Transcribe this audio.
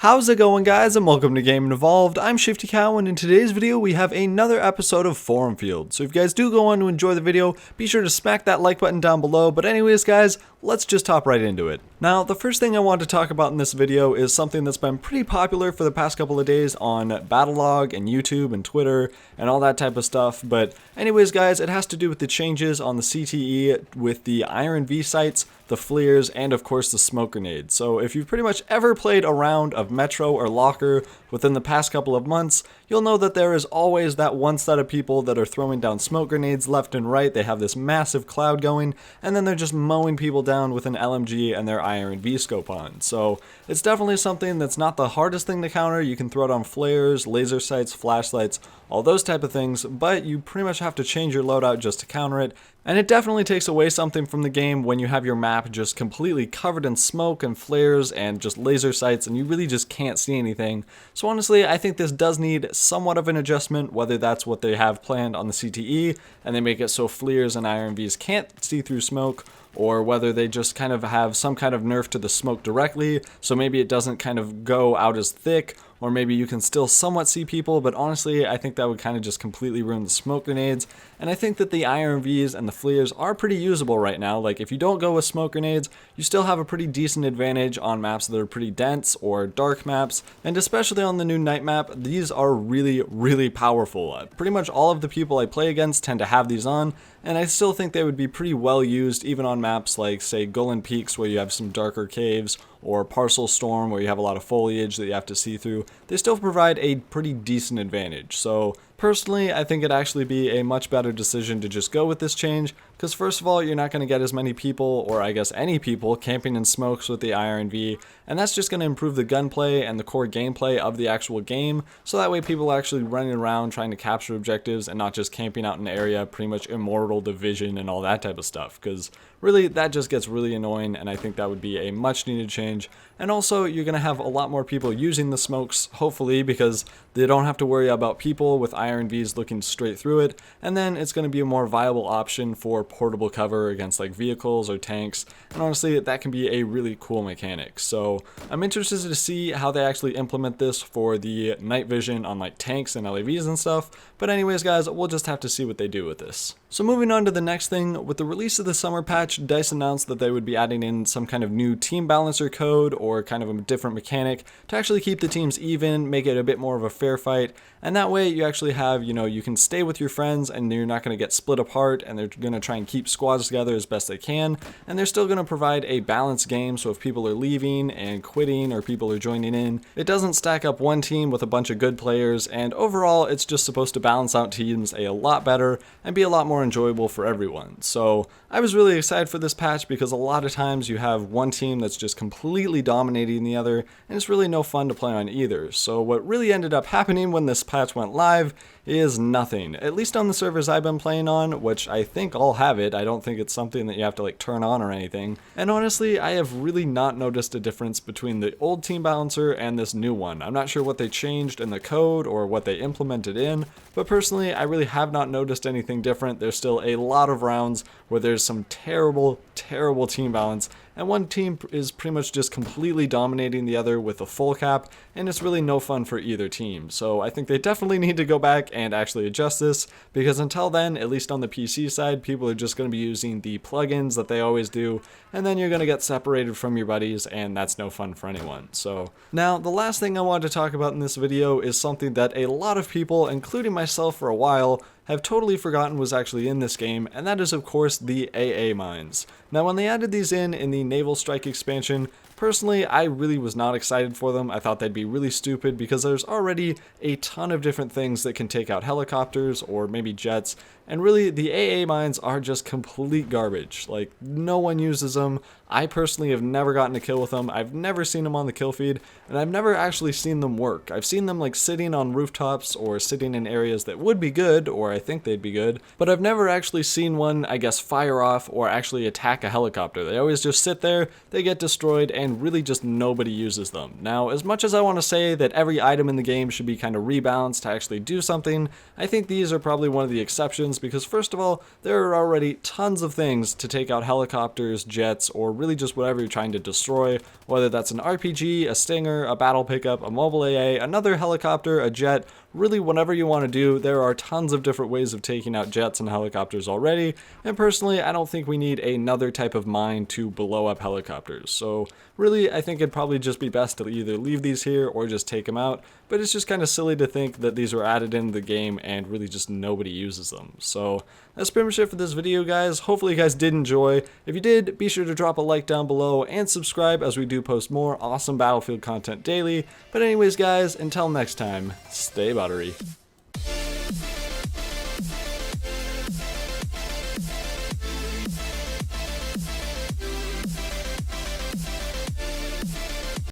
How's it going, guys, and welcome to Game Evolved. I'm Shifty Cow, and in today's video we have another episode of Forumfield. So if you guys do go on to enjoy the video, be sure to smack that like button down below. But anyways, guys, let's just hop right into it. Now, the first thing I want to talk about in this video is something that's been pretty popular for the past couple of days on Battlelog and YouTube and Twitter and all that type of stuff. But anyways, guys, it has to do with the changes on the CTE with the Iron V sights, the FLIRs, and of course the smoke grenades. So if you've pretty much ever played a round of Metro or Locker within the past couple of months, you'll know that there is always that one set of people that are throwing down smoke grenades left and right. They have this massive cloud going, and then they're just mowing people down with an LMG and their Iron V scope on. So it's definitely something that's not the hardest thing to counter. You can throw it on flares, laser sights, flashlights, all those type of things, but you pretty much have to change your loadout just to counter it. And it definitely takes away something from the game when you have your map just completely covered in smoke and flares and just laser sights, and you really just can't see anything. So honestly, I think this does need somewhat of an adjustment, whether that's what they have planned on the CTE and they make it so flares and Iron Vs can't see through smoke, or whether they just kind of have some kind of nerf to the smoke directly, so maybe it doesn't kind of go out as thick, or maybe you can still somewhat see people. But honestly, I think that would kind of just completely ruin the smoke grenades. And I think that the Iron Vs and the FLIRs are pretty usable right now. Like, if you don't go with smoke grenades, you still have a pretty decent advantage on maps that are pretty dense or dark maps, and especially on the new night map, these are really powerful. Pretty much all of the people I play against tend to have these on, and I still think they would be pretty well used even on maps like, say, Golan Peaks, where you have some darker caves, or Parcel Storm, where you have a lot of foliage that you have to see through. They still provide a pretty decent advantage. So personally, I think it'd actually be a much better decision to just go with this change, because first of all, you're not going to get as many people, or I guess any people, camping in smokes with the Iron V, and that's just going to improve the gunplay and the core gameplay of the actual game, so that way people are actually running around trying to capture objectives and not just camping out in an area pretty much immortal to vision and all that type of stuff, because really that just gets really annoying, and I think that would be a much needed change. And also, you're going to have a lot more people using the smokes, hopefully, because they don't have to worry about people with Iron Vs looking straight through it, and then it's going to be a more viable option for portable cover against like vehicles or tanks, and honestly, that can be a really cool mechanic. So I'm interested to see how they actually implement this for the night vision on like tanks and LAVs and stuff, but anyways, guys, we'll just have to see what they do with this. So moving on to the next thing, with the release of the summer patch, DICE announced that they would be adding in some kind of new team balancer code or kind of a different mechanic to actually keep the teams even, make it a bit more of a fair fight, and that way you actually have, you can stay with your friends and you're not going to get split apart, and they're going to try and keep squads together as best they can, and they're still going to provide a balanced game, so if people are leaving and quitting or people are joining in, it doesn't stack up one team with a bunch of good players, and overall it's just supposed to balance out teams a lot better and be a lot more enjoyable for everyone. So I was really excited for this patch because a lot of times you have one team that's just completely dominating the other, and it's really no fun to play on either. So what really ended up happening when this patch went live is nothing, at least on the servers I've been playing on, which I think all have it. I don't think it's something that you have to like turn on or anything, and honestly I have really not noticed a difference between the old team balancer and this new one. I'm not sure what they changed in the code or what they implemented in, but personally I really have not noticed anything different. There's still a lot of rounds where there's some terrible team balance, and one team is pretty much just completely dominating the other with a full cap, and it's really no fun for either team. So I think they definitely need to go back and actually adjust this, because until then, at least on the PC side, people are just going to be using the plugins that they always do, and then you're going to get separated from your buddies, and that's no fun for anyone. So now the last thing I wanted to talk about in this video is something that a lot of people, including myself for a while, have totally forgotten was actually in this game, and that is of course the AA Mines. Now when they added these in the Naval Strike expansion, personally I really was not excited for them. I thought they'd be really stupid because there's already a ton of different things that can take out helicopters or maybe jets, and really the AA Mines are just complete garbage. Like, no one uses them. I personally have never gotten a kill with them. I've never seen them on the kill feed, and I've never actually seen them work. I've seen them like sitting on rooftops or sitting in areas that would be good, or I think they'd be good, but I've never actually seen one, I guess, fire off or actually attack a helicopter. They always just sit there, they get destroyed, and and really just nobody uses them. Now, as much as I want to say that every item in the game should be kind of rebalanced to actually do something, I think these are probably one of the exceptions because first of all, there are already tons of things to take out helicopters, jets, or really just whatever you're trying to destroy, whether that's an RPG, a Stinger, a battle pickup, a mobile AA, another helicopter, a jet, really whatever you want to do. There are tons of different ways of taking out jets and helicopters already, and personally I don't think we need another type of mine to blow up helicopters. So really I think it'd probably just be best to either leave these here or just take them out, but it's just kind of silly to think that these were added into the game and really just nobody uses them. So that's pretty much it for this video, guys. Hopefully you guys did enjoy. If you did, be sure to drop a like down below and subscribe as we do post more awesome Battlefield content daily. But anyways guys, until next time, stay buttery.